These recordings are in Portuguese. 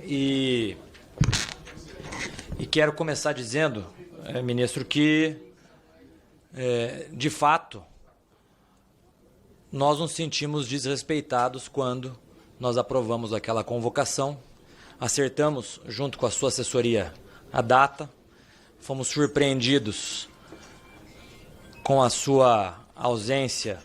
E quero começar dizendo, ministro, que, de fato, nós nos sentimos desrespeitados quando nós aprovamos aquela convocação, acertamos, junto com a sua assessoria, a data, fomos surpreendidos com a sua ausência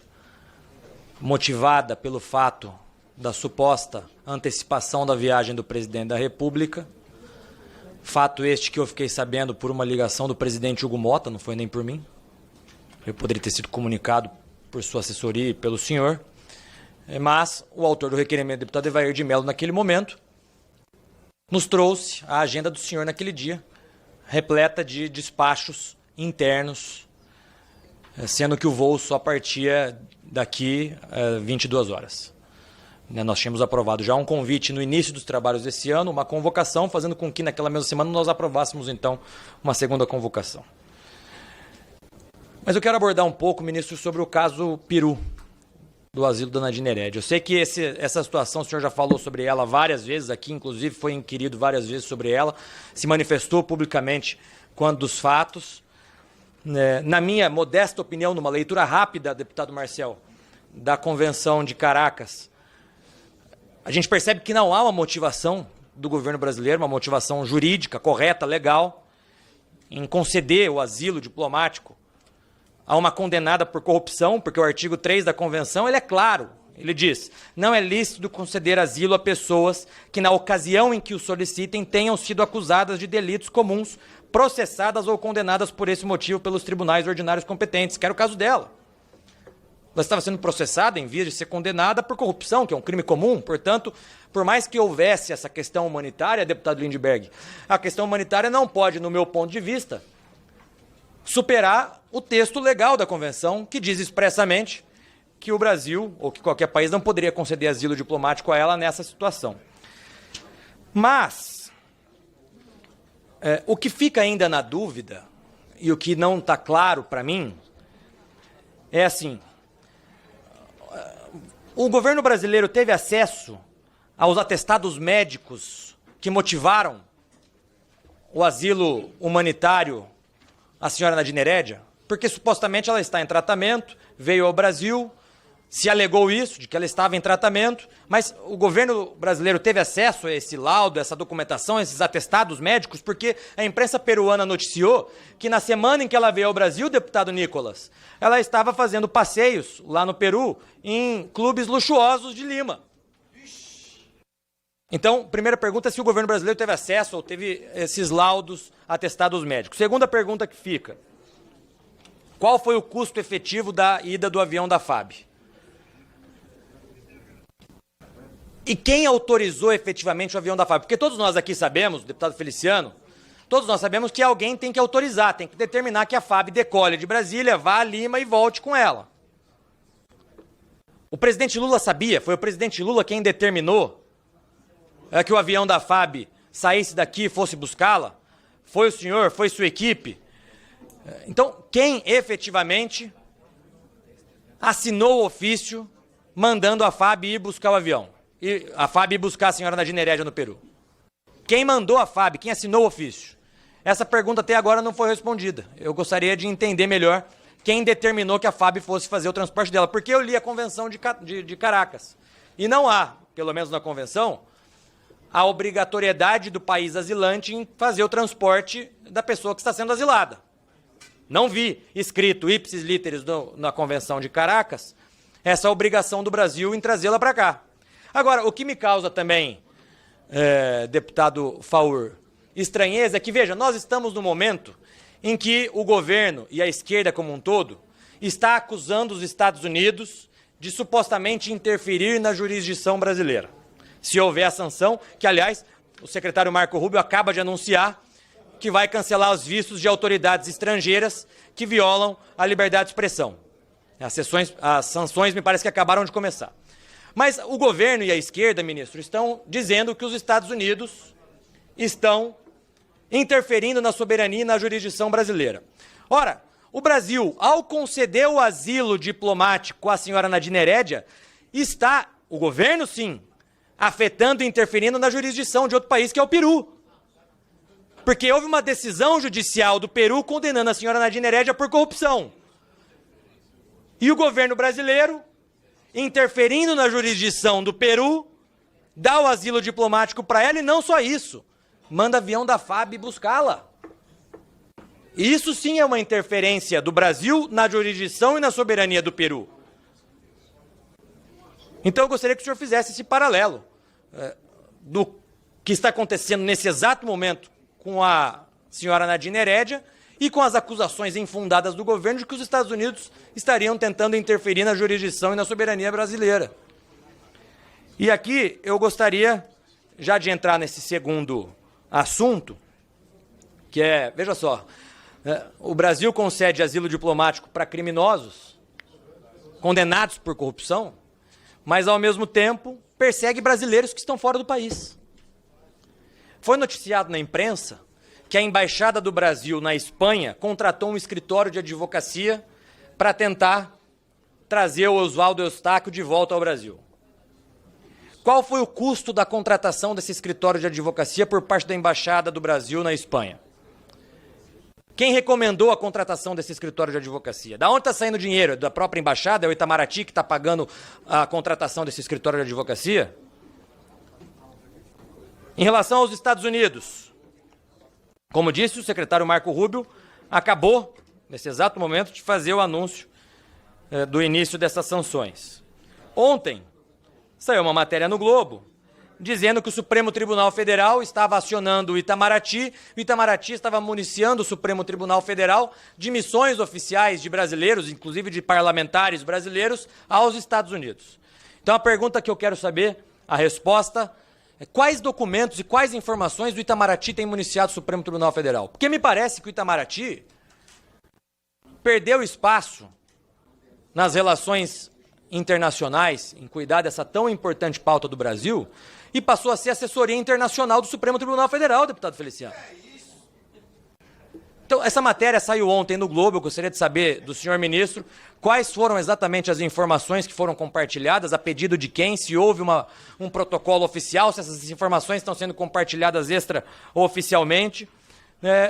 motivada pelo fato da suposta antecipação da viagem do presidente da República, fato este que eu fiquei sabendo por uma ligação do presidente Hugo Motta, não foi nem por mim, eu poderia ter sido comunicado por sua assessoria e pelo senhor, mas o autor do requerimento, o deputado Evair de Mello, naquele momento, nos trouxe a agenda do senhor naquele dia, repleta de despachos internos, sendo que o voo só partia daqui 22 horas. Nós tínhamos aprovado já um convite no início dos trabalhos desse ano, uma convocação, fazendo com que naquela mesma semana nós aprovássemos, então, uma segunda convocação. Mas eu quero abordar um pouco, ministro, sobre o caso Peru, do asilo da Nadine Heredia. Eu sei que essa situação, o senhor já falou sobre ela várias vezes aqui, inclusive foi inquirido várias vezes sobre ela, se manifestou publicamente quanto dos fatos. Na minha modesta opinião, numa leitura rápida, deputado Marcel, da Convenção de Caracas, a gente percebe que não há uma motivação do governo brasileiro, uma motivação jurídica, correta, legal, em conceder o asilo diplomático a uma condenada por corrupção, porque o artigo 3 da Convenção ele é claro. Ele diz, não é lícito conceder asilo a pessoas que, na ocasião em que o solicitem, tenham sido acusadas de delitos comuns, processadas ou condenadas por esse motivo pelos tribunais ordinários competentes, que era o caso dela. Ela estava sendo processada em vez de ser condenada por corrupção, que é um crime comum. Portanto, por mais que houvesse essa questão humanitária, deputado Lindbergh, a questão humanitária não pode, no meu ponto de vista, superar o texto legal da Convenção, que diz expressamente que o Brasil, ou que qualquer país, não poderia conceder asilo diplomático a ela nessa situação. Mas, o que fica ainda na dúvida, e o que não está claro para mim, é assim, o governo brasileiro teve acesso aos atestados médicos que motivaram o asilo humanitário à senhora Nadine Heredia? Porque supostamente ela está em tratamento, veio ao Brasil, se alegou isso, de que ela estava em tratamento, mas o governo brasileiro teve acesso a esse laudo, essa documentação, esses atestados médicos, porque a imprensa peruana noticiou que na semana em que ela veio ao Brasil, deputado Nicolas, ela estava fazendo passeios lá no Peru em clubes luxuosos de Lima. Então, primeira pergunta é se o governo brasileiro teve acesso ou teve esses laudos atestados médicos. Segunda pergunta que fica, qual foi o custo efetivo da ida do avião da FAB? E quem autorizou efetivamente o avião da FAB? Porque todos nós aqui sabemos, deputado Feliciano, todos nós sabemos que alguém tem que autorizar, tem que determinar que a FAB decole de Brasília, vá a Lima e volte com ela. O presidente Lula sabia, foi o presidente Lula quem determinou que o avião da FAB saísse daqui e fosse buscá-la? Foi o senhor, foi sua equipe? Então, quem efetivamente assinou o ofício mandando a FAB ir buscar o avião? E a FAB ir buscar a senhora Nadine Heredia no Peru? Quem mandou a FAB? Quem assinou o ofício? Essa pergunta até agora não foi respondida. Eu gostaria de entender melhor quem determinou que a FAB fosse fazer o transporte dela, porque eu li a Convenção de Caracas. E não há, pelo menos na Convenção, a obrigatoriedade do país asilante em fazer o transporte da pessoa que está sendo asilada. Não vi escrito ipsis literis na Convenção de Caracas essa obrigação do Brasil em trazê-la para cá. Agora, o que me causa também, deputado Faur, estranheza é que, veja, nós estamos no momento em que o governo e a esquerda como um todo está acusando os Estados Unidos de supostamente interferir na jurisdição brasileira. Se houver a sanção, que, aliás, o secretário Marco Rubio acaba de anunciar que vai cancelar os vistos de autoridades estrangeiras que violam a liberdade de expressão. As sanções me parece que acabaram de começar. Mas o governo e a esquerda, ministro, estão dizendo que os Estados Unidos estão interferindo na soberania e na jurisdição brasileira. Ora, o Brasil, ao conceder o asilo diplomático à senhora Nadine Heredia, está, o governo sim, afetando e interferindo na jurisdição de outro país, que é o Peru. Porque houve uma decisão judicial do Peru condenando a senhora Nadine Heredia por corrupção. E o governo brasileiro, interferindo na jurisdição do Peru, dá o asilo diplomático para ela e não só isso, manda avião da FAB buscá-la. Isso sim é uma interferência do Brasil na jurisdição e na soberania do Peru. Então eu gostaria que o senhor fizesse esse paralelo do que está acontecendo nesse exato momento com a senhora Nadine Heredia e com as acusações infundadas do governo de que os Estados Unidos estariam tentando interferir na jurisdição e na soberania brasileira. E aqui eu gostaria já de entrar nesse segundo assunto, que é, veja só, o Brasil concede asilo diplomático para criminosos condenados por corrupção, mas ao mesmo tempo persegue brasileiros que estão fora do país. Foi noticiado na imprensa que a Embaixada do Brasil na Espanha contratou um escritório de advocacia para tentar trazer o Oswaldo Eustáquio de volta ao Brasil. Qual foi o custo da contratação desse escritório de advocacia por parte da Embaixada do Brasil na Espanha? Quem recomendou a contratação desse escritório de advocacia? Da onde está saindo o dinheiro? Da própria Embaixada? É o Itamaraty que está pagando a contratação desse escritório de advocacia? Em relação aos Estados Unidos, como disse, o secretário Marco Rubio acabou, nesse exato momento, de fazer o anúncio do início dessas sanções. Ontem, saiu uma matéria no Globo dizendo que o Supremo Tribunal Federal estava acionando o Itamaraty estava municiando o Supremo Tribunal Federal de missões oficiais de brasileiros, inclusive de parlamentares brasileiros, aos Estados Unidos. Então a pergunta que eu quero saber, a resposta, é quais documentos e quais informações o Itamaraty tem municiado o Supremo Tribunal Federal? Porque me parece que o Itamaraty perdeu espaço nas relações internacionais, em cuidar dessa tão importante pauta do Brasil, e passou a ser assessoria internacional do Supremo Tribunal Federal, deputado Feliciano. Então, essa matéria saiu ontem no Globo, eu gostaria de saber do senhor ministro quais foram exatamente as informações que foram compartilhadas, a pedido de quem, se houve um protocolo oficial, se essas informações estão sendo compartilhadas extraoficialmente,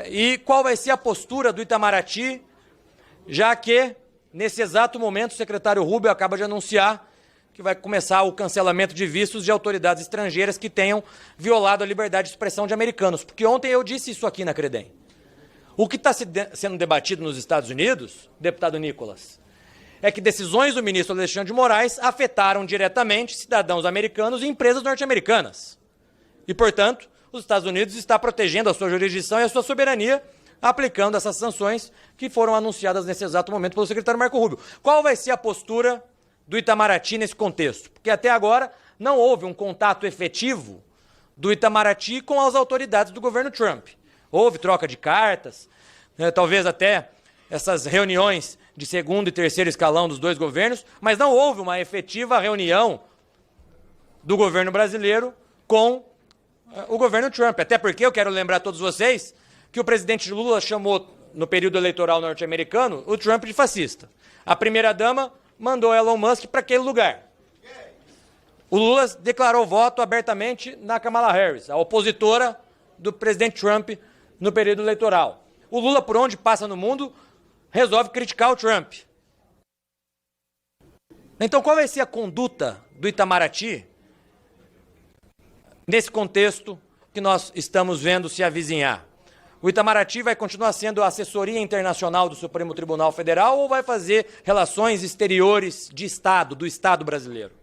e qual vai ser a postura do Itamaraty, já que nesse exato momento, o secretário Rubio acaba de anunciar que vai começar o cancelamento de vistos de autoridades estrangeiras que tenham violado a liberdade de expressão de americanos. Porque ontem eu disse isso aqui na Credem. O que está sendo debatido nos Estados Unidos, deputado Nicolas, é que decisões do ministro Alexandre de Moraes afetaram diretamente cidadãos americanos e empresas norte-americanas. E, portanto, os Estados Unidos está protegendo a sua jurisdição e a sua soberania, aplicando essas sanções que foram anunciadas nesse exato momento pelo secretário Marco Rubio. Qual vai ser a postura do Itamaraty nesse contexto? Porque até agora não houve um contato efetivo do Itamaraty com as autoridades do governo Trump. Houve troca de cartas, talvez até essas reuniões de segundo e terceiro escalão dos dois governos, mas não houve uma efetiva reunião do governo brasileiro com o governo Trump. Até porque eu quero lembrar a todos vocês que o presidente Lula chamou, no período eleitoral norte-americano, o Trump de fascista. A primeira-dama mandou Elon Musk para aquele lugar. O Lula declarou voto abertamente na Kamala Harris, a opositora do presidente Trump no período eleitoral. O Lula, por onde passa no mundo, resolve criticar o Trump. Então, qual vai ser a conduta do Itamaraty nesse contexto que nós estamos vendo se avizinhar? O Itamaraty vai continuar sendo a assessoria internacional do Supremo Tribunal Federal ou vai fazer relações exteriores de Estado, do Estado brasileiro?